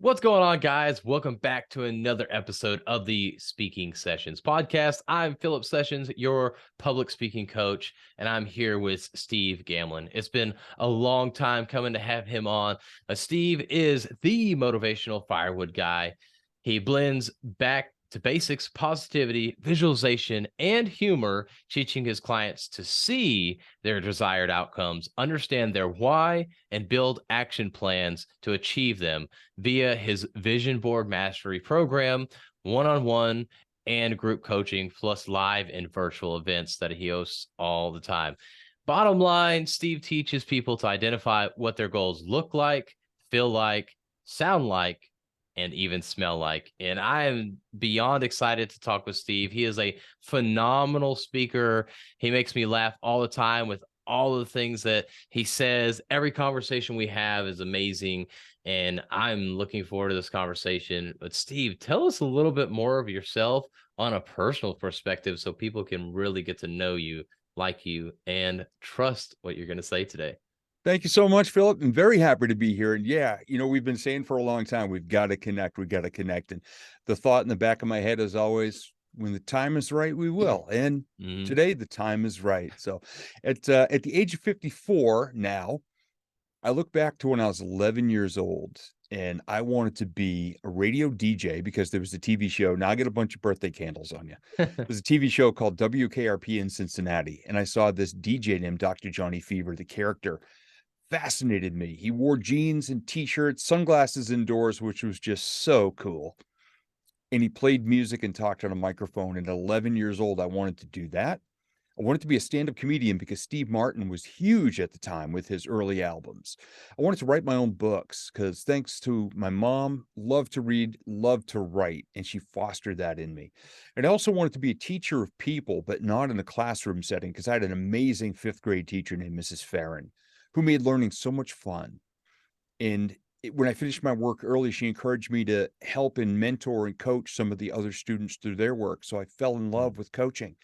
What's going on, guys? Welcome back to another episode of the Speaking Sessions podcast. I'm Philip Sessions, your public speaking coach, and I'm here with Steve Gamlin. It's been a long time coming to have him on. Steve is the motivational firewood guy. He blends back to basics, positivity, visualization, and humor, teaching his clients to see their desired outcomes, understand their why, and build action plans to achieve them via his Vision Board Mastery program, one-on-one and group coaching, plus live and virtual events that he hosts all the time. Bottom line, Steve teaches people to identify what their goals look like, feel like, sound like, and even smell like. And I am beyond excited to talk with Steve. He is a phenomenal speaker. He makes me laugh all the time with all of the things that he says. Every conversation we have is amazing, and I'm looking forward to this conversation. But Steve, tell us a little bit more of yourself on a personal perspective so people can really get to know you, like you, and trust what you're going to say today. Thank you so much, Philip. I'm very happy to be here. And yeah, we've been saying for a long time, we've got to connect. We've got to connect. And the thought in the back of my head is always, when the time is right, we will. And today the time is right. So at the age of 54 now, I look back to when I was 11 years old and I wanted to be a radio DJ because there was a TV show. Now I get a bunch of birthday candles on you. There's a TV show called WKRP in Cincinnati. And I saw this DJ named Dr. Johnny Fever, the character fascinated me. He wore jeans and t-shirts, sunglasses indoors, which was just so cool. And he played music and talked on a microphone. And at 11 years old, I wanted to do that. I wanted to be a stand-up comedian because Steve Martin was huge at the time with his early albums. I wanted to write my own books because thanks to my mom, loved to read, loved to write, and she fostered that in me. And I also wanted to be a teacher of people, but not in a classroom setting because I had an amazing fifth grade teacher named Mrs. Farron, who made learning so much fun. And when I finished my work early, she encouraged me to help and mentor and coach some of the other students through their work. So I fell in love with coaching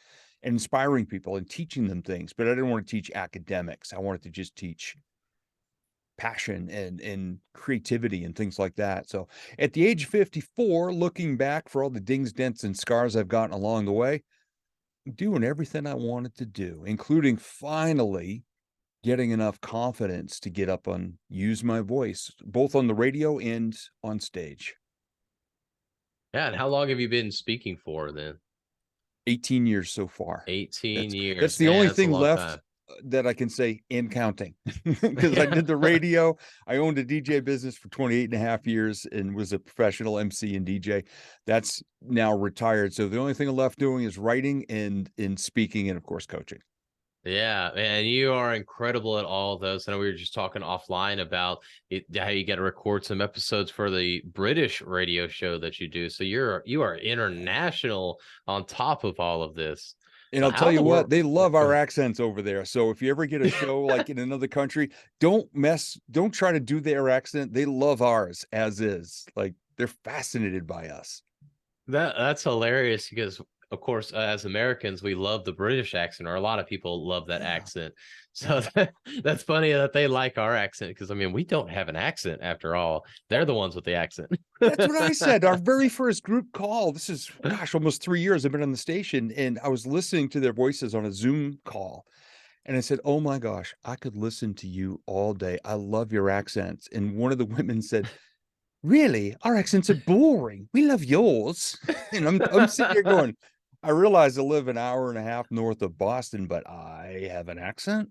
and inspiring people and teaching them things. But I didn't want to teach academics. I wanted to just teach passion and creativity and things like that. So at the age of 54, looking back for all the dings, dents, and scars I've gotten along the way, doing everything I wanted to do, including finally getting enough confidence to get up and use my voice, both on the radio and on stage. Yeah, and how long have you been speaking for then? 18 years so far. 18 That's years. the Man, only that's a thing long left time. that I can say in counting because I did the radio. I owned a DJ business for 28 and a half years and was a professional MC and DJ. That's now retired. So the only thing I'm left doing is writing and speaking and of course coaching. Yeah, and you are incredible at all of those. I know we were just talking offline about how you got to record some episodes for the British radio show that you do. So you are international on top of all of this. And So I'll how tell in you the what, world? they love Go our ahead. accents over there. So if you ever get a show like in another country, don't try to do their accent. They love ours as is. Like they're fascinated by us. That's hilarious because, of course, as Americans, we love the British accent, or a lot of people love that Yeah. accent. So that's funny that they like our accent because I mean we don't have an accent after all. They're the ones with the accent. That's what I said. Our very first group call. This is, gosh, almost 3 years I've been on the station, and I was listening to their voices on a Zoom call. And I said, "Oh my gosh, I could listen to you all day. I love your accents." And one of the women said, "Really? Our accents are boring. We love yours." And I'm sitting here going, I realize I live an hour and a half north of Boston, but I have an accent.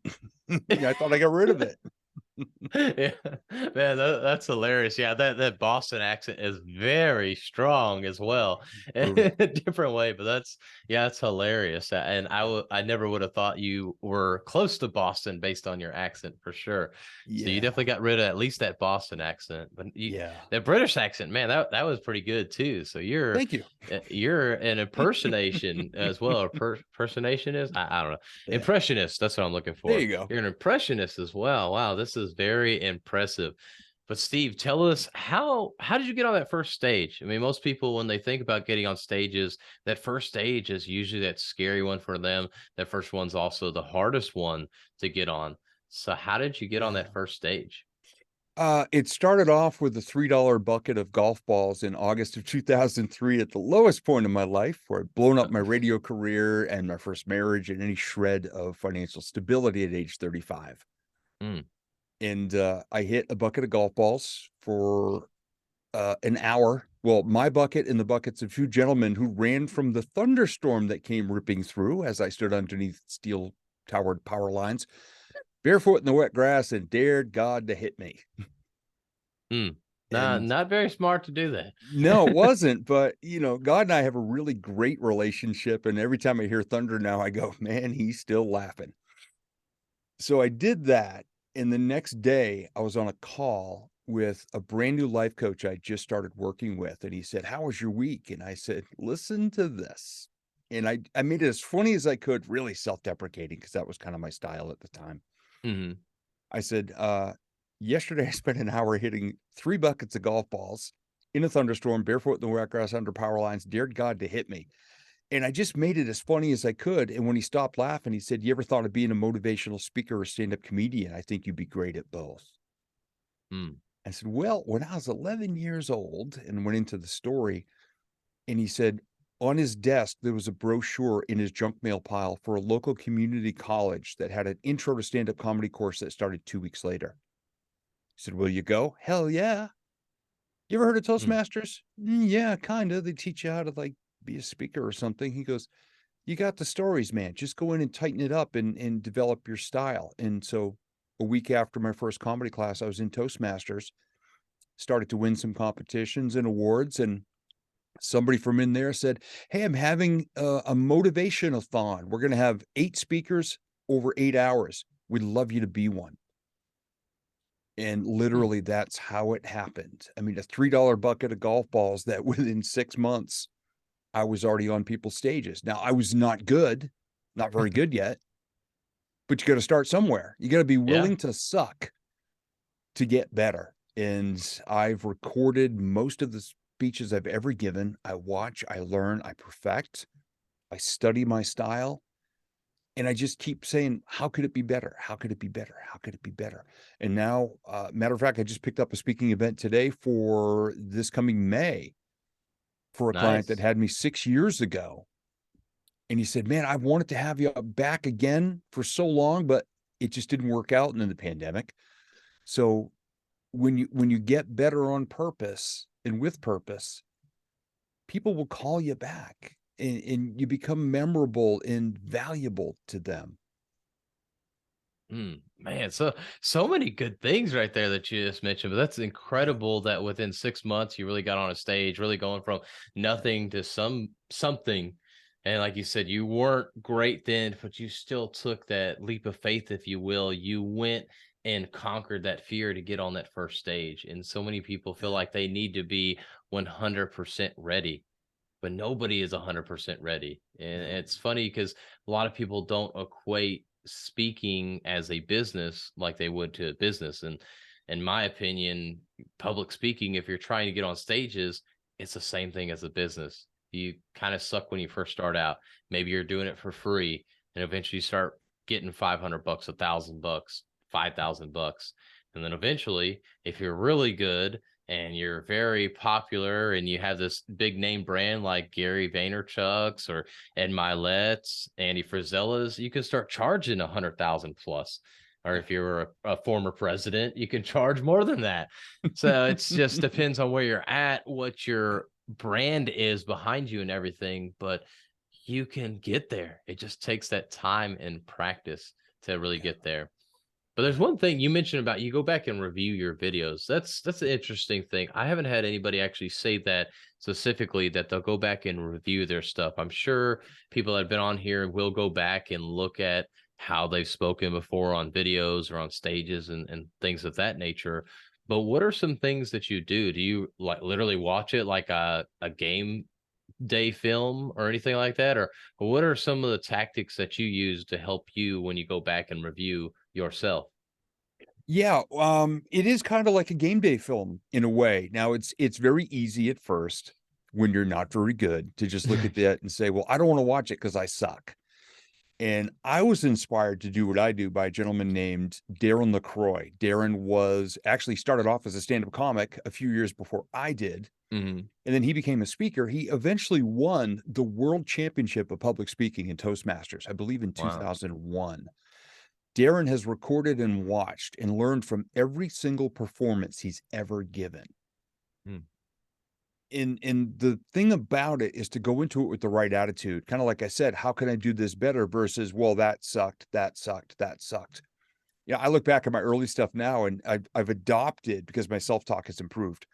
I thought I got rid of it. Yeah, man, that's hilarious. Yeah, that Boston accent is very strong as well, in Brutal. a different way. But that's hilarious. And I never would have thought you were close to Boston based on your accent for sure. So you Yeah. definitely got rid of at least that Boston accent. But Yeah. that British accent, man, that was pretty good too. So Thank you. you're an impersonation as well. Or impersonation is I don't know. Yeah. Impressionist. That's what I'm looking There for. you go. You're an impressionist as well. Wow, this is very impressive. But Steve, tell us how did you get on that first stage? I mean, most people when they think about getting on stages, that first stage is usually that scary one for them. That first one's also the hardest one to get on. So how did you get on Yeah. that first stage? It started off with a $3 bucket of golf balls in August of 2003 at the lowest point in my life, where I'd blown up my radio career and my first marriage and any shred of financial stability at age 35. Mm. And I hit a bucket of golf balls for an hour. Well, my bucket and the buckets of two gentlemen who ran from the thunderstorm that came ripping through as I stood underneath steel towered power lines, barefoot in the wet grass, and dared God to hit me. Mm. And Not very smart to do that. no, it wasn't. But, God and I have a really great relationship. And every time I hear thunder now, I go, man, he's still laughing. So I did that. And the next day, I was on a call with a brand new life coach I just started working with. And he said, "How was your week?" And I said, "Listen to this." And I made it as funny as I could, really self-deprecating, because that was kind of my style at the time. Mm-hmm. I said, yesterday I spent an hour hitting 3 buckets of golf balls in a thunderstorm, barefoot in the wet grass under power lines, dared God to hit me. And I just made it as funny as I could. And when he stopped laughing, he said, "You ever thought of being a motivational speaker or stand-up comedian? I think you'd be great at both." Mm. I said, "Well, when I was 11 years old," and went into the story, and he said, on his desk, there was a brochure in his junk mail pile for a local community college that had an intro to stand-up comedy course that started 2 weeks later. He said, "Will you go?" "Hell yeah." "You ever heard of Mm. Toastmasters?" "Yeah, kind of. They teach you how to be a speaker or something." He goes, "You got the stories, man. Just go in and tighten it up and develop your style." And so a week after my first comedy class, I was in Toastmasters, started to win some competitions and awards. And somebody from in there said, "Hey, I'm having a motivation-a-thon. We're going to have 8 speakers over 8 hours. We'd love you to be one." And Mm. literally that's how it happened. I mean, a $3 bucket of golf balls that within 6 months, I was already on people's stages. Now, I was not good, not very good yet, but you got to start somewhere. You got to be Yeah. willing to suck to get better. And I've recorded most of the speeches I've ever given. I watch, I learn, I perfect, I study my style. And I just keep saying, how could it be better? How could it be better? How could it be better? And now, matter of fact, I just picked up a speaking event today for this coming May for a client that Nice. had me 6 years ago. And he said, "Man, I've wanted to have you back again for so long, but it just didn't work out." And then the pandemic. So when you get better on purpose and with purpose, people will call you back, and you become memorable and valuable to them. Man, so many good things right there that you just mentioned. But that's incredible that within 6 months you really got on a stage, really going from nothing to something. And like you said, you weren't great then, but you still took that leap of faith, if you will. You went and conquered that fear to get on that first stage. And so many people feel like they need to be 100% ready, but nobody is 100% ready. And No. it's funny because a lot of people don't equate speaking as a business like they would to a business. And in my opinion, public speaking, if you're trying to get on stages, it's the same thing as a business. You kind of suck when you first start out. Maybe you're doing it for free, and eventually you start getting 500 bucks, 1,000 bucks, 5,000 bucks. And then eventually, if you're really good and you're very popular and you have this big name brand like Gary Vaynerchuk's or Ed Milet's, Andy Frisella's, you can start charging 100,000 plus. Or if you're a former president, you can charge more than that. So it's just depends on where you're at, what your brand is behind you and everything, but you can get there. It just takes that time and practice to really Yeah. get there. But there's one thing you mentioned about you go back and review your videos. That's an interesting thing. I haven't had anybody actually say that specifically, that they'll go back and review their stuff. I'm sure people that have been on here will go back and look at how they've spoken before on videos or on stages and things of that nature. But what are some things that you do? Do you like literally watch it like a game day film or anything like that? Or what are some of the tactics that you use to help you when you go back and review yourself? Yeah, it is kind of like a game day film in a way. Now it's very easy at first when you're not very good to just look at that and say, "Well, I don't want to watch it because I suck." And I was inspired to do what I do by a gentleman named Darren LaCroix. Darren was actually started off as a stand-up comic a few years before I did. Mhm. And then he became a speaker. He eventually won the world championship of public speaking in Toastmasters, I believe in Wow. 2001. Darren has recorded and watched and learned from every single performance he's ever given. Mm. And the thing about it is to go into it with the right attitude. Kind of like I said, how can I do this better versus, well, that sucked, that sucked, that sucked. Yeah, I look back at my early stuff now and I've adopted because my self-talk has improved.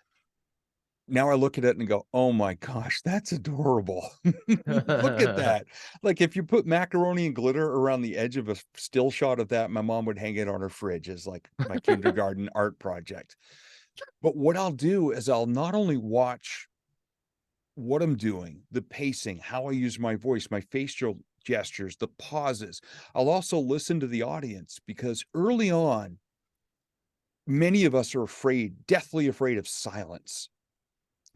Now I look at it and go, oh my gosh, that's adorable. Look at that. Like if you put macaroni and glitter around the edge of a still shot of that, my mom would hang it on her fridge as like my kindergarten art project. But what I'll do is I'll not only watch what I'm doing, the pacing, how I use my voice, my facial gestures, the pauses. I'll also listen to the audience because early on, many of us are afraid, deathly afraid of silence.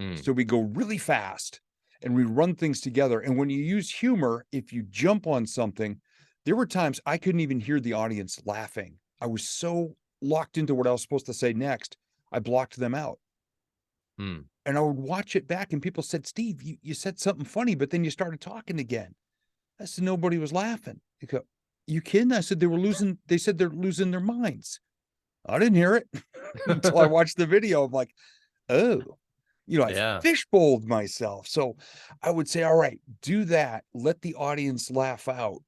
Mm. So we go really fast and we run things together. And when you use humor, if you jump on something, there were times I couldn't even hear the audience laughing. I was so locked into what I was supposed to say next, I blocked them out. Mm. And I would watch it back and people said, Steve, you said something funny, but then you started talking again. I said, nobody was laughing. You go, you kidding? I said, they said they're losing their minds. I didn't hear it until I watched the video. I'm like, oh, I Yeah. fishbowled myself. So I would say, all right, do that. Let the audience laugh out.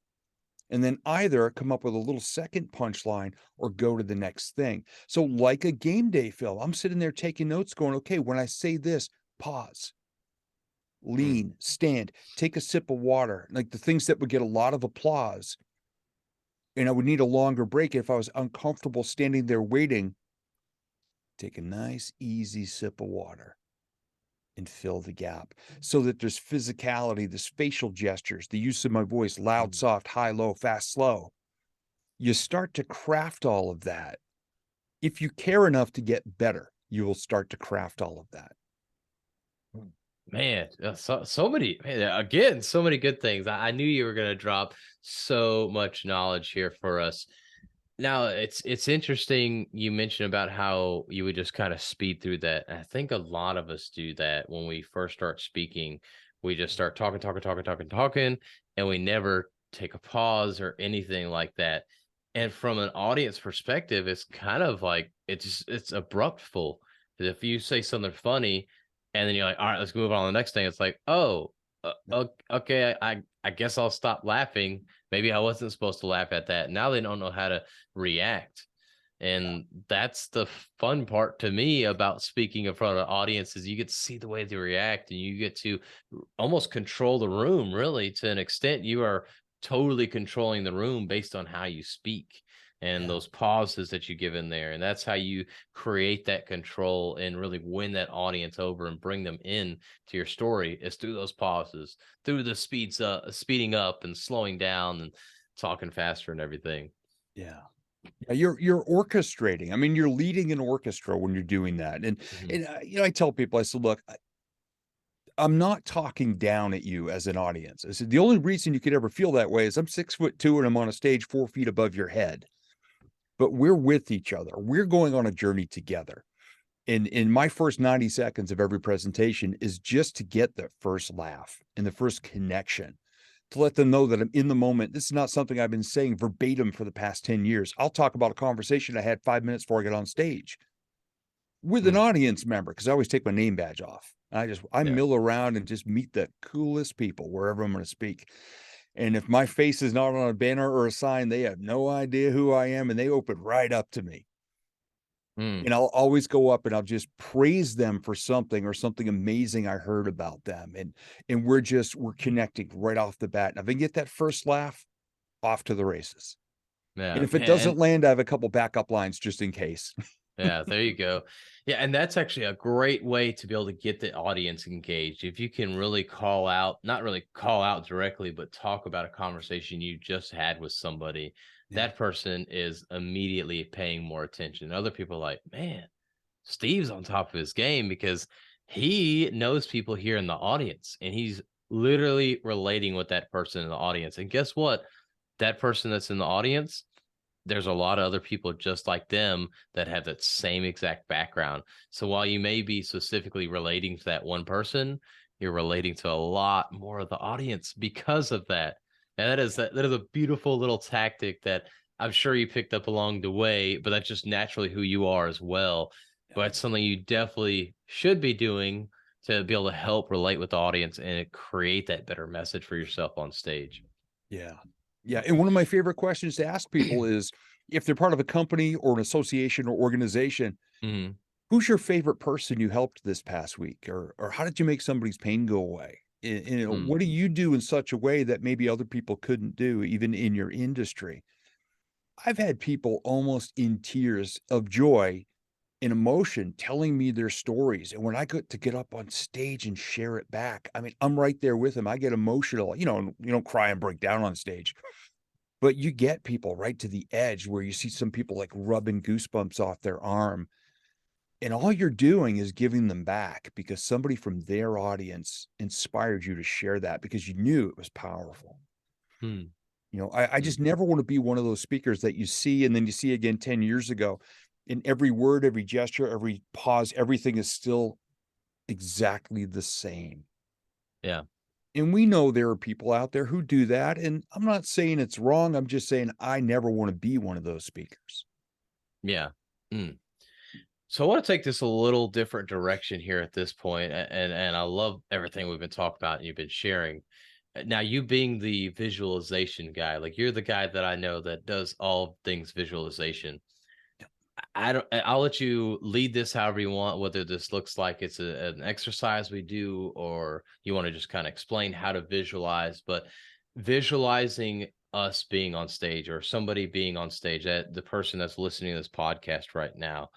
And then either come up with a little second punchline or go to the next thing. So like a game day, Phil, I'm sitting there taking notes going, okay, when I say this, pause, Mm. lean, stand, take a sip of water, like the things that would get a lot of applause. And I would need a longer break if I was uncomfortable standing there waiting. Take a nice, easy sip of water and fill the gap so that there's physicality, there's facial gestures, the use of my voice, loud, Mm. soft, high, low, fast, slow. You start to craft all of that. If you care enough to get better, you will start to craft all of that. Man, so many, man, again, so many good things. I knew you were going to drop so much knowledge here for us. Now, it's interesting you mentioned about how you would just kind of speed through that. And I think a lot of us do that when we first start speaking. We just start talking, talking, talking, talking, talking, and we never take a pause or anything like that. And from an audience perspective, it's kind of like it's abruptful. If you say something funny, and then you're like, all right, let's move on to the next thing. It's like, oh, okay, I guess I'll stop laughing. Maybe I wasn't supposed to laugh at that. Now they don't know how to react. And that's the fun part to me about speaking in front of an audience is you get to see the way they react and you get to almost control the room really to an extent. You are totally controlling the room based on how you speak and Yeah. those pauses that you give in there. And that's how you create that control and really win that audience over and bring them in to your story is through those pauses, through the speeding up and slowing down and talking faster and everything. Yeah. Yeah, you're orchestrating. I mean, you're leading an orchestra when you're doing that. And Mhm. and I tell people, I said, look, I'm not talking down at you as an audience. I said the only reason you could ever feel that way is I'm 6'2" and I'm on a stage 4 feet above your head. But we're with each other. We're going on a journey together. And in my first 90 seconds of every presentation is just to get the first laugh and the first connection, to let them know that I'm in the moment. This is not something I've been saying verbatim for the past 10 years. I'll talk about a conversation I had 5 minutes before I get on stage with an Mm. audience member because I always take my name badge off. I Yeah. mill around and just meet the coolest people wherever I'm going to speak. And if my face is not on a banner or a sign, they have no idea who I am and they open right up to me. Mm. And I'll always go up and I'll just praise them for something or something amazing I heard about them. And we're connecting right off the bat. And if I get that first laugh, off to the races. And Yeah, if it man. doesn't land, I have a couple backup lines just in case. Yeah, there you go. Yeah, and that's actually a great way to be able to get the audience engaged. If you can really call out, not really call out directly, but talk about a conversation you just had with somebody, Yeah. that person is immediately paying more attention. Other people are like, man, Steve's on top of his game because he knows people here in the audience and he's literally relating with that person in the audience. And guess what? that person that's in the audience, there's a lot of other people just like them that have that same exact background. So while you may be specifically relating to that one person, you're relating to a lot more of the audience because of that. And that is a beautiful little tactic that I'm sure you picked up along the way, but that's just naturally who you are as well. But it's something you definitely should be doing to be able to help relate with the audience and create that better message for yourself on stage. Yeah. Yeah. And one of my favorite questions to ask people is if they're part of a company or an association or organization, Mhm. who's your favorite person you helped this past week? Or how did you make somebody's pain go away? And, you know, Mm. what do you do in such a way that maybe other people couldn't do, even in your industry? I've had people almost in tears of joy and emotion telling me their stories. And when I get up on stage and share it back, I mean, I'm right there with them. I get emotional, you know, and you don't cry and break down on stage, but you get people right to the edge where you see some people like rubbing goosebumps off their arm. And all you're doing is giving them back because somebody from their audience inspired you to share that because you knew it was powerful. Mm. You know, I Mm. just never want to be one of those speakers that you see and then you see again 10 years ago. In every word, every gesture, every pause, everything is still exactly the same. Yeah. And we know there are people out there who do that. And I'm not saying it's wrong. I'm just saying I never want to be one of those speakers. Yeah. Mm. So I want to take this a little different direction here at this point, and I love everything we've been talking about and you've been sharing. Now, you being the visualization guy, like you're the guy that I know that does all things visualization. I'll let you lead this however you want, whether this looks like it's an exercise we do, or you want to just kind of explain how to visualize, but visualizing us being on stage or somebody being on stage, that the person that's listening to this podcast right now,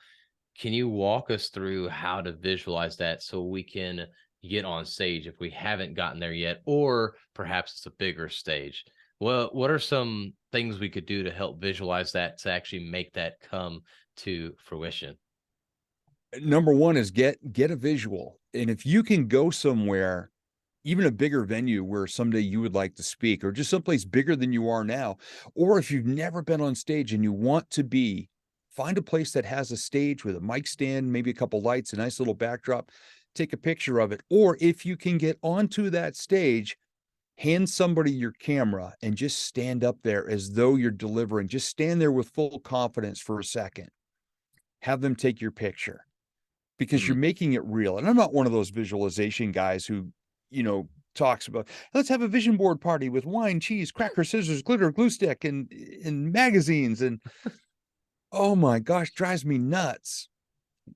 can you walk us through how to visualize that so we can get on stage if we haven't gotten there yet, or perhaps it's a bigger stage? Well, what are some things we could do to help visualize that to actually make that come to fruition? Number one is get a visual. And if you can go somewhere, even a bigger venue where someday you would like to speak, or just someplace bigger than you are now, or if you've never been on stage and you want to be, find a place that has a stage with a mic stand, maybe a couple lights, a nice little backdrop, take a picture of it. Or if you can get onto that stage, hand somebody your camera and just stand up there as though you're delivering. Just stand there with full confidence for a second. Have them take your picture because Mm. you're making it real. And I'm not one of those visualization guys who, you know, talks about let's have a vision board party with wine, cheese, cracker, scissors, glitter, glue stick, and magazines. And oh my gosh, drives me nuts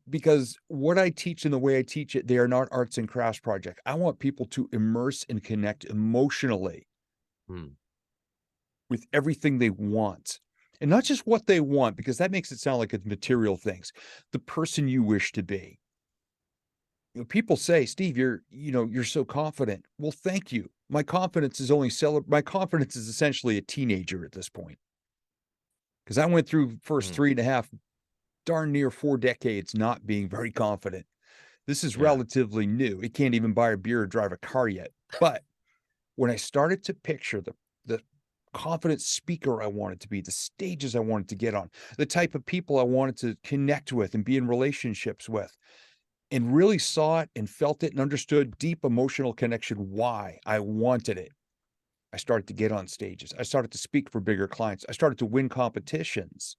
because what I teach and the way I teach it, they are not arts and crafts project. I want people to immerse and connect emotionally Mm. with everything they want. And not just what they want, because that makes it sound like it's material things, the person you wish to be. You know, people say, Steve, you're so confident. Well, thank you. My confidence is my confidence is essentially a teenager at this point. Because I went through first Mm. 3.5, darn near 4 decades not being very confident. This is Yeah. relatively new. It can't even buy a beer or drive a car yet. But when I started to picture the confident speaker I wanted to be, the stages I wanted to get on, the type of people I wanted to connect with and be in relationships with, and really saw it and felt it and understood deep emotional connection why I wanted it. I started to get on stages. I started to speak for bigger clients. I started to win competitions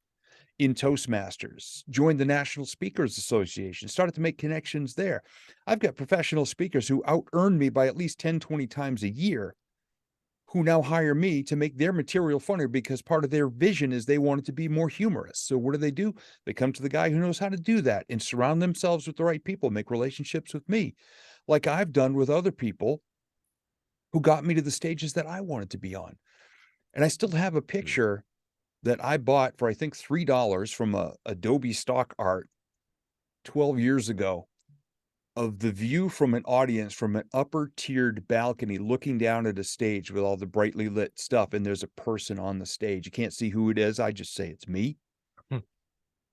in Toastmasters, joined the National Speakers Association, started to make connections there. I've got professional speakers who out earn me by at least 10, 20 times a year who now hire me to make their material funnier because part of their vision is they want it to be more humorous. So what do? They come to the guy who knows how to do that and surround themselves with the right people, make relationships with me, like I've done with other people who got me to the stages that I wanted to be on. And I still have a Mm. picture that I bought for I think $3 from a Adobe stock art 12 years ago of the view from an audience from an upper tiered balcony looking down at a stage with all the brightly lit stuff, and there's a person on the stage. You can't see who it is. I just say it's me Hmm.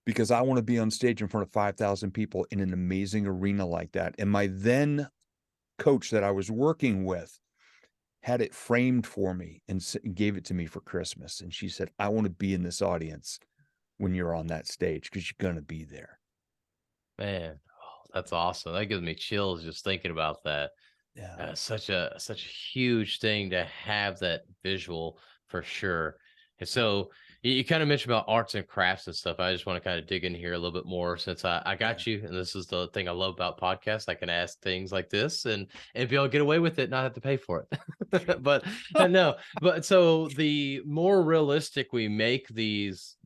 because I want to be on stage in front of 5,000 people in an amazing arena like that. And my then coach that I was working with had it framed for me and gave it to me for Christmas. And she said, I want to be in this audience when you're on that stage because you're going to be there. Man, oh, that's awesome. That gives me chills just thinking about that. Yeah. Such a huge thing to have that visual for sure. And so you kind of mentioned about arts and crafts and stuff. I just want to kind of dig in here a little bit more since I got you. And this is the thing I love about podcasts. I can ask things like this and be able to get away with it, not have to pay for it. But no, but so the more realistic we make this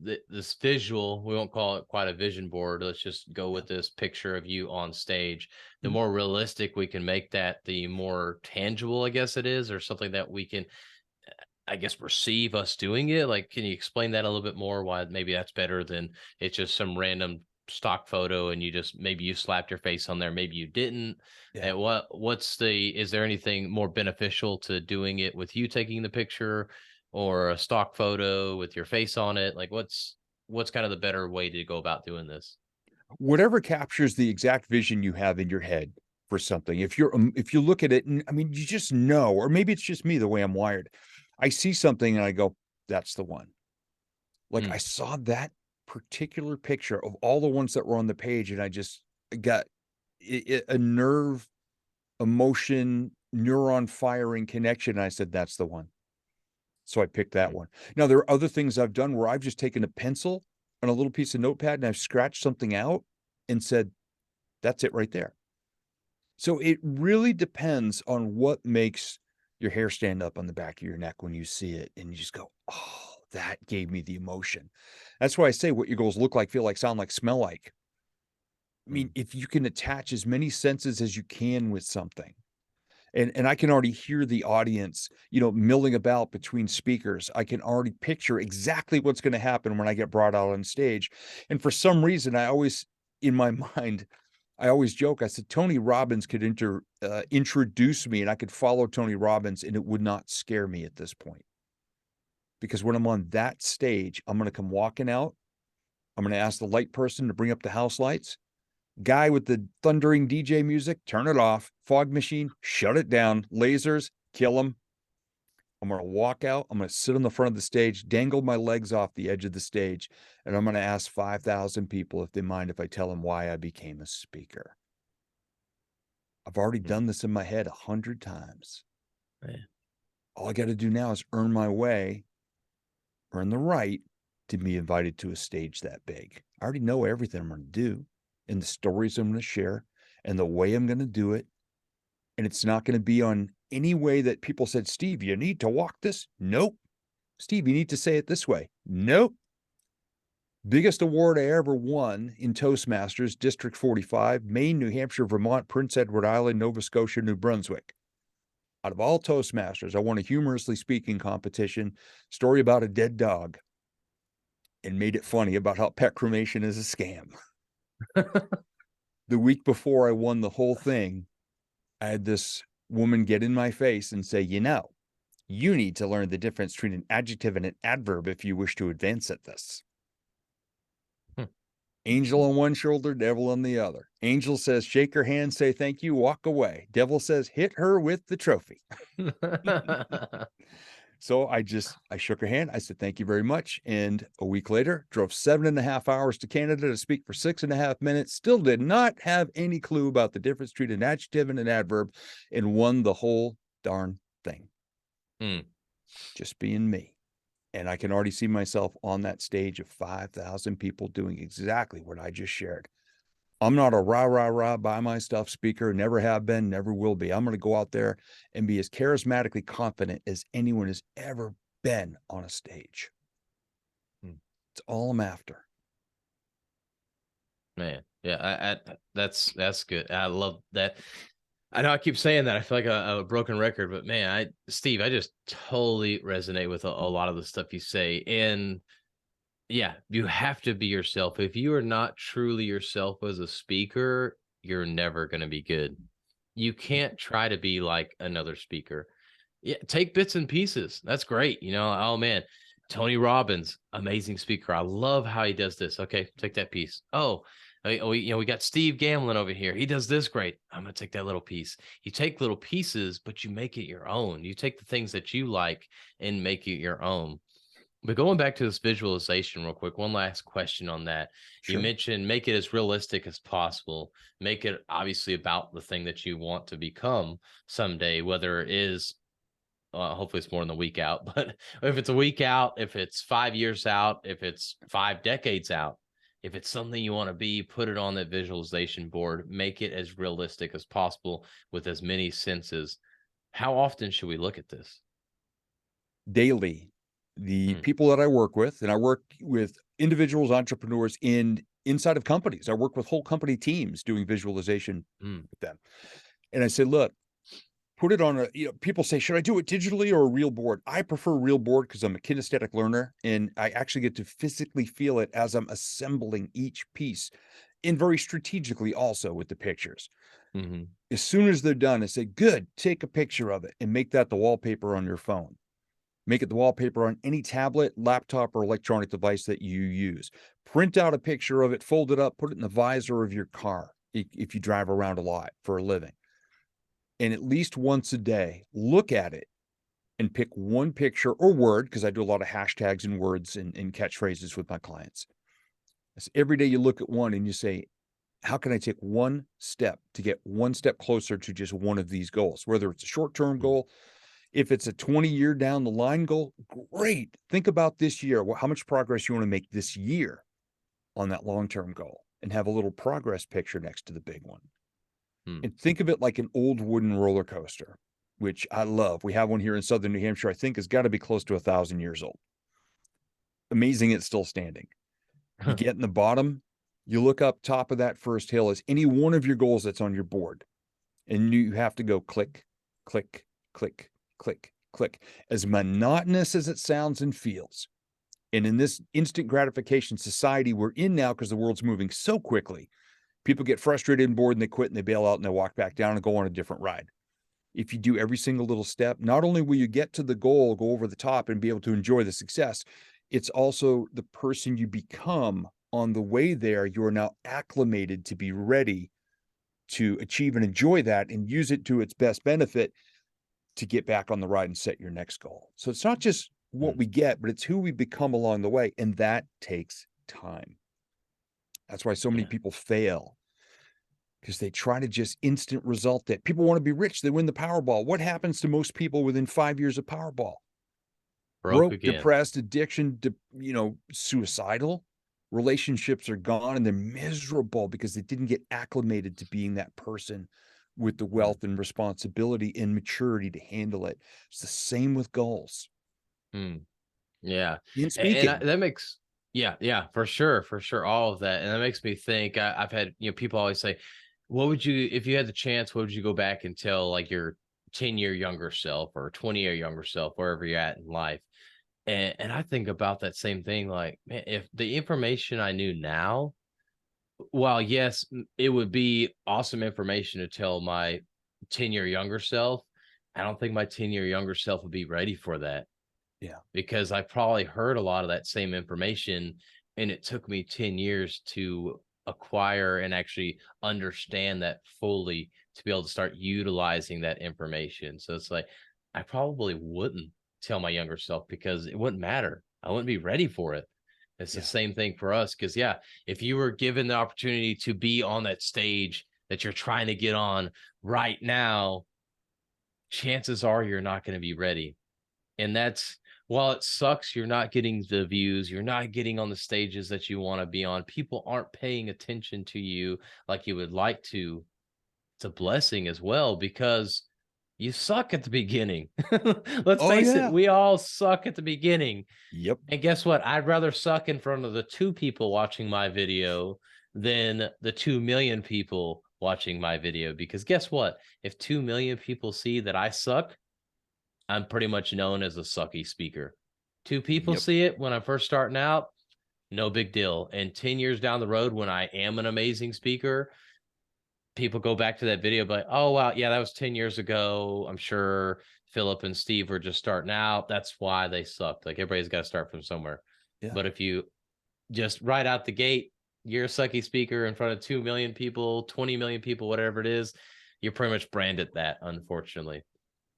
visual, we won't call it quite a vision board. Let's just go with this picture of you on stage. The more realistic we can make that, the more tangible, I guess it is, or something that we can, I guess, perceive us doing it. Like, can you explain that a little bit more? Why maybe that's better than it's just some random stock photo and you just maybe you slapped your face on there, maybe you didn't. Yeah. And is there anything more beneficial to doing it with you taking the picture or a stock photo with your face on it? Like, what's kind of the better way to go about doing this? Whatever captures the exact vision you have in your head for something. If you look at it, and I mean, you just know, or maybe it's just me the way I'm wired. I see something and I go, that's the one. Like I saw that particular picture of all the ones that were on the page, and I just got a nerve, emotion, neuron firing connection. And I said, that's the one. So I picked that one. Now, there are other things I've done where I've just taken a pencil and a little piece of notepad and I've scratched something out and said, that's it right there. So it really depends on what makes your hair stand up on the back of your neck when you see it. And you just go, oh, that gave me the emotion. That's why I say what your goals look like, feel like, sound like, smell like. I mean, if you can attach as many senses as you can with something, and I can already hear the audience, milling about between speakers. I can already picture exactly what's going to happen when I get brought out on stage. And for some reason, in my mind, I always joke. I said, Tony Robbins could introduce me and I could follow Tony Robbins and it would not scare me at this point. Because when I'm on that stage, I'm going to come walking out. I'm going to ask the light person to bring up the house lights. Guy with the thundering DJ music, turn it off. Fog machine, shut it down. Lasers, kill them. I'm going to walk out. I'm going to sit on the front of the stage, dangle my legs off the edge of the stage, and I'm going to ask 5,000 people if they mind if I tell them why I became a speaker. I've already done this in my head 100 times. Man. All I got to do now is earn my way, earn the right to be invited to a stage that big. I already know everything I'm going to do, and the stories I'm going to share, and the way I'm going to do it. And it's not going to be on any way that people said, Steve, you need to walk this. Nope. Steve, you need to say it this way. Nope. Biggest award I ever won in Toastmasters, District 45, Maine, New Hampshire, Vermont, Prince Edward Island, Nova Scotia, New Brunswick. Out of all Toastmasters, I won a humorously speaking competition, story about a dead dog, and made it funny about how pet cremation is a scam. The week before I won the whole thing, I had this woman get in my face and say, you need to learn the difference between an adjective and an adverb if you wish to advance at this. Angel on one shoulder, devil on the other. Angel says, shake her hand, say thank you, walk away. Devil says, hit her with the trophy. So I shook her hand. I said, thank you very much. And a week later, drove 7.5 hours to Canada to speak for 6.5 minutes. Still did not have any clue about the difference between an adjective and an adverb, and won the whole darn thing. Just being me. And I can already see myself on that stage of 5,000 people doing exactly what I just shared. I'm not a rah, buy my stuff speaker, never have been, never will be. I'm going to go out there and be as charismatically confident as anyone has ever been on a stage. It's all I'm after. Man, yeah, that's good. I love that. I know I keep saying that. I feel like a broken record, but man, Steve, I just totally resonate with a lot of the stuff you say. And yeah, you have to be yourself. If you are not truly yourself as a speaker, you're never going to be good. You can't try to be like another speaker. Yeah, take bits and pieces. That's great. Oh man, Tony Robbins, amazing speaker. I love how he does this. Okay, take that piece. Oh, We got Steve Gamlin over here. He does this great. I'm going to take that little piece. You take little pieces, but you make it your own. You take the things that you like and make it your own. But going back to this visualization real quick, one last question on that. You Sure. mentioned make it as realistic as possible. Make it obviously about the thing that you want to become someday, whether it is, hopefully it's more than a week out, but if it's a week out, if it's 5 years out, if it's 5 decades out, if it's something you want to be, put it on that visualization board, make it as realistic as possible with as many senses. How often should we look at this? Daily. The Mm, people that I work with, and I work with individuals, entrepreneurs inside of companies. I work with whole company teams doing visualization mm, with them. And I say, look, put it on people say, should I do it digitally or a real board? I prefer a real board because I'm a kinesthetic learner and I actually get to physically feel it as I'm assembling each piece, and very strategically also with the pictures. mhm, As soon as they're done, I say, good, take a picture of it and make that the wallpaper on your phone. Make it the wallpaper on any tablet, laptop, or electronic device that you use. Print out a picture of it, fold it up, put it in the visor of your car if you drive around a lot for a living. And at least once a day, look at it and pick one picture or word, because I do a lot of hashtags and words and catchphrases with my clients. So every day you look at one and you say, how can I take one step to get one step closer to just one of these goals? Whether it's a short-term mm, goal, if it's a 20-year down the line goal, great. Think about this year, how much progress you want to make this year on that long-term goal, and have a little progress picture next to the big one. mm. And think of it like an old wooden roller coaster, which I love. We have one here in Southern New Hampshire, I think has got to be close to 1,000 years old. Amazing it's still standing. You get in the bottom, you look up top of that first hill as any one of your goals that's on your board. And you have to go click, click, click, click, click. As monotonous as it sounds and feels. And in this instant gratification society we're in now, because the world's moving so quickly, people get frustrated and bored and they quit and they bail out and they walk back down and go on a different ride. If you do every single little step, not only will you get to the goal, go over the top and be able to enjoy the success, it's also the person you become on the way there. You are now acclimated to be ready to achieve and enjoy that and use it to its best benefit to get back on the ride and set your next goal. So it's not just what Mm, we get, but it's who we become along the way. And that takes time. That's why so many yeah, people fail, because they try to just instant result that people want to be rich. They win the Powerball. What happens to most people within 5 years of Powerball? broke Broke, again. depressed, addiction, suicidal. Relationships are gone and they're miserable because they didn't get acclimated to being that person with the Mm, wealth and responsibility and maturity to handle it. It's the same with goals mm. Yeah. in And speaking. that makes, yeah, yeah, for sure, all of that. And that makes me think. I've had, people always say, what would you, if you had the chance, what would you go back and tell like your 10-year younger self or 20-year younger self, wherever you're at in life? And I think about that same thing. Like, man, if the information I knew now, while yes, it would be awesome information to tell my 10-year younger self, I don't think my 10-year younger self would be ready for that, Yeah. because I probably heard a lot of that same information and it took me 10 years to acquire and actually understand that fully to be able to start utilizing that information. So it's like I probably wouldn't tell my younger self because it wouldn't matter. I wouldn't be ready for it. It's the Yeah. same thing for us because yeah, if you were given the opportunity to be on that stage that you're trying to get on right now, chances are you're not going to be ready. And that's, while it sucks, you're not getting the views, you're not getting on the stages that you want to be on. People aren't paying attention to you like you would like to. It's a blessing as well because you suck at the beginning. Let's Oh, face it, yeah. we all suck at the beginning. Yep. And guess what? I'd rather suck in front of the 2 people watching my video than the 2 million people watching my video. Because guess what? If 2 million people see that I suck, I'm pretty much known as a sucky speaker. 2 people Yep. see it when I'm first starting out, no big deal. And 10 years down the road, when I am an amazing speaker, people go back to that video, but oh, wow, yeah, that was 10 years ago. I'm sure Philip and Steve were just starting out. That's why they sucked. Like everybody's got to start from somewhere. Yeah. But if you just right out the gate, you're a sucky speaker in front of 2 million people, 20 million people, whatever it is, you're pretty much branded that, unfortunately.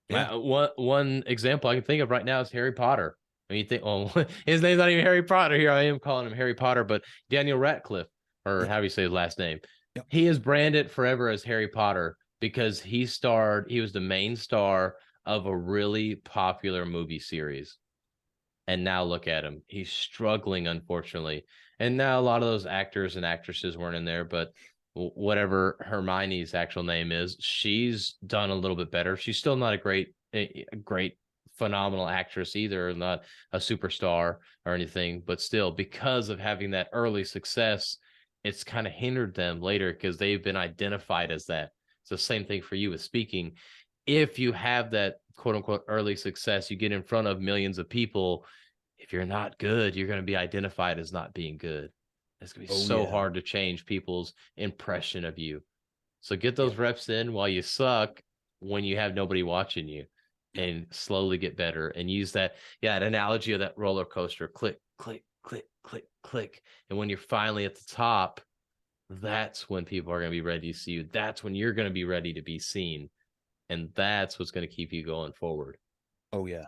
Yeah. One example I can think of right now is Harry Potter. I mean, you think, oh, his name's not even Harry Potter. Here I am calling him Harry Potter, but Daniel Radcliffe, or Yeah. how do you say his last name? Yeah. He is branded forever as Harry Potter because he was the main star of a really popular movie series. And now look at him. He's struggling, unfortunately. And now a lot of those actors and actresses weren't in there, but whatever Hermione's actual name is, she's done a little bit better. She's still not a great, phenomenal actress either, not a superstar or anything, but still, because of having that early success, it's kind of hindered them later because they've been identified as that. It's the same thing for you with speaking. If you have that quote unquote early success, you get in front of millions of people. If you're not good, you're going to be identified as not being good. It's going to be Oh so yeah. hard to change people's impression of you. So get Yeah. those reps in while you suck when you have nobody watching you, Yeah. and slowly get better and use that. Yeah, that analogy of that roller coaster, click, click, click, click, click. And when you're finally at the top, that's when people are going to be ready to see you. That's when you're going to be ready to be seen. And that's what's going to keep you going forward. Oh yeah.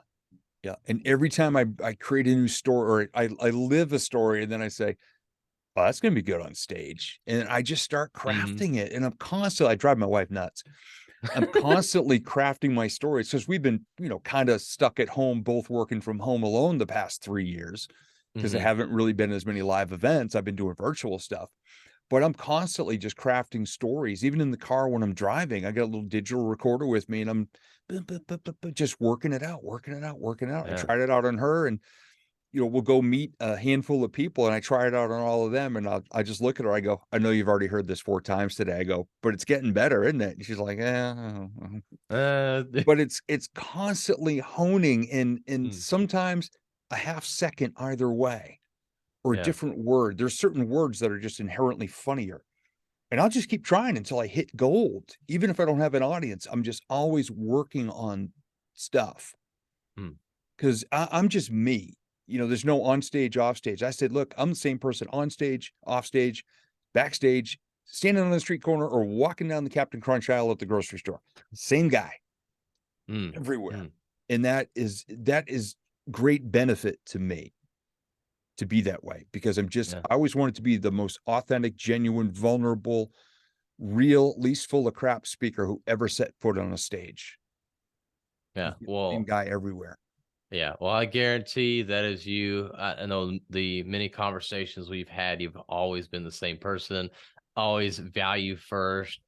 Yeah. And every time I create a new story or I live a story and then I say, oh, that's going to be good on stage. And I just start Mm-hmm. crafting it. And I drive my wife nuts. I'm constantly crafting my stories because we've been, kind of stuck at home, both working from home alone the past 3 years because there Mm-hmm. haven't really been as many live events. I've been doing virtual stuff, but I'm constantly just crafting stories. Even in the car when I'm driving, I got a little digital recorder with me and I'm just working it out, working it out, working it out. I Yeah. tried it out on her and we'll go meet a handful of people and I try it out on all of them. And I just look at her. I go, I know you've already heard this 4 times today. I go, but it's getting better, isn't it? And she's like, Uh, but it's constantly honing and mm, sometimes a half second either way or a yeah. different word. There's certain words that are just inherently funnier. And I'll just keep trying until I hit gold. Even if I don't have an audience, I'm just always working on stuff Mm, because I'm just me. There's no on stage, off stage. I said, look, I'm the same person on stage, off stage, backstage, standing on the street corner, or walking down the Captain Crunch aisle at the grocery store. Same guy mm, everywhere. mm, And that is great benefit to me to be that way because yeah. I always wanted to be the most authentic, genuine, vulnerable, real, least full of crap speaker who ever set foot on a stage. Yeah. Same Well, guy everywhere. yeah. Well, I guarantee that is you. I know the many conversations we've had, you've always been the same person, always value first,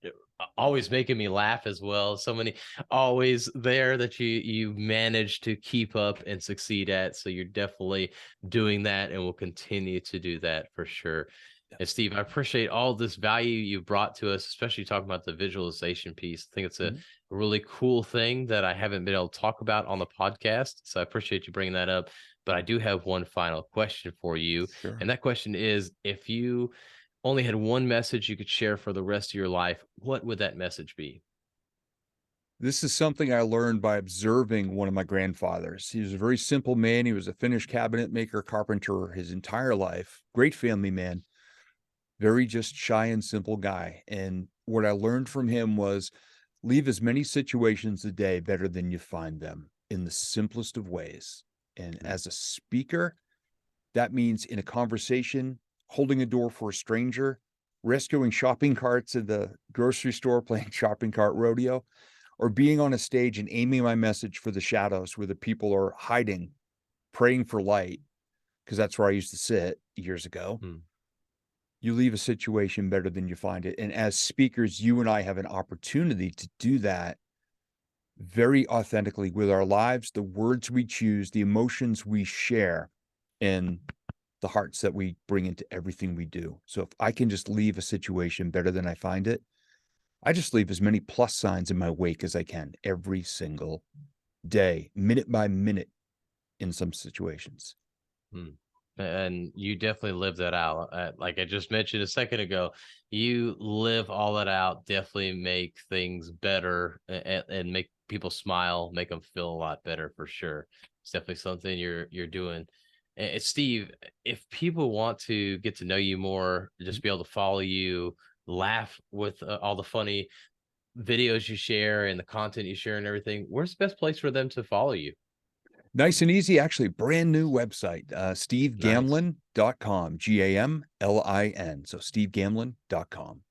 always making me laugh as well. So many always there that you manage to keep up and succeed at. So you're definitely doing that and will continue to do that for sure. And Steve, I appreciate all this value you brought to us, especially talking about the visualization piece. I think it's a Mhm. really cool thing that I haven't been able to talk about on the podcast. So I appreciate you bringing that up. But I do have one final question for you. Sure. And that question is, if you only had one message you could share for the rest of your life, what would that message be? This is something I learned by observing one of my grandfathers. He was a very simple man. He was a Finnish cabinet maker, carpenter his entire life. Great family man, very just shy and simple guy. And what I learned from him was leave as many situations a day better than you find them in the simplest of ways. And Mm, as a speaker, that means in a conversation, holding a door for a stranger, rescuing shopping carts at the grocery store, playing shopping cart rodeo, or being on a stage and aiming my message for the shadows where the people are hiding, praying for light, because that's where I used to sit years ago. mm, You leave a situation better than you find it. And as speakers, you and I have an opportunity to do that very authentically with our lives, the words we choose, the emotions we share, and the hearts that we bring into everything we do. So if I can just leave a situation better than I find it, I just leave as many plus signs in my wake as I can every single day, minute by minute in some situations. mm. And you definitely live that out. Like I just mentioned a second ago, you live all that out, definitely make things better and make people smile, make them feel a lot better for sure. It's definitely something you're doing. And Steve, if people want to get to know you more, just be able to follow you, laugh with all the funny videos you share and the content you share and everything, where's the best place for them to follow you? Nice and easy, actually, brand new website, Nice. stevegamlin.com, Gamlin. So stevegamlin.com.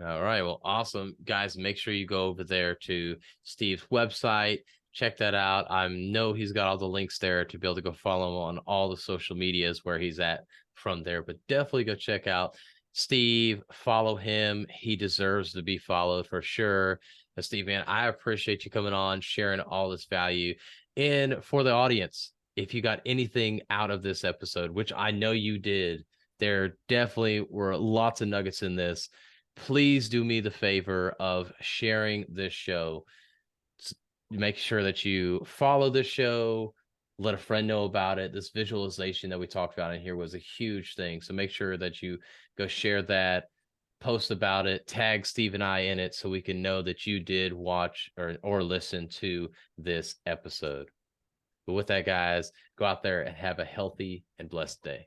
All right. Well, awesome. Guys, make sure you go over there to Steve's website. Check that out. I know he's got all the links there to be able to go follow him on all the social medias where he's at from there. But definitely go check out Steve. Follow him. He deserves to be followed for sure. Steve, man, I appreciate you coming on, sharing all this value. And for the audience, if you got anything out of this episode, which I know you did, there definitely were lots of nuggets in this. Please do me the favor of sharing this show. Make sure that you follow this show, let a friend know about it. This visualization that we talked about in here was a huge thing. So make sure that you go share that, post about it, tag Steve and I in it so we can know that you did watch or listen to this episode. But with that, guys, go out there and have a healthy and blessed day.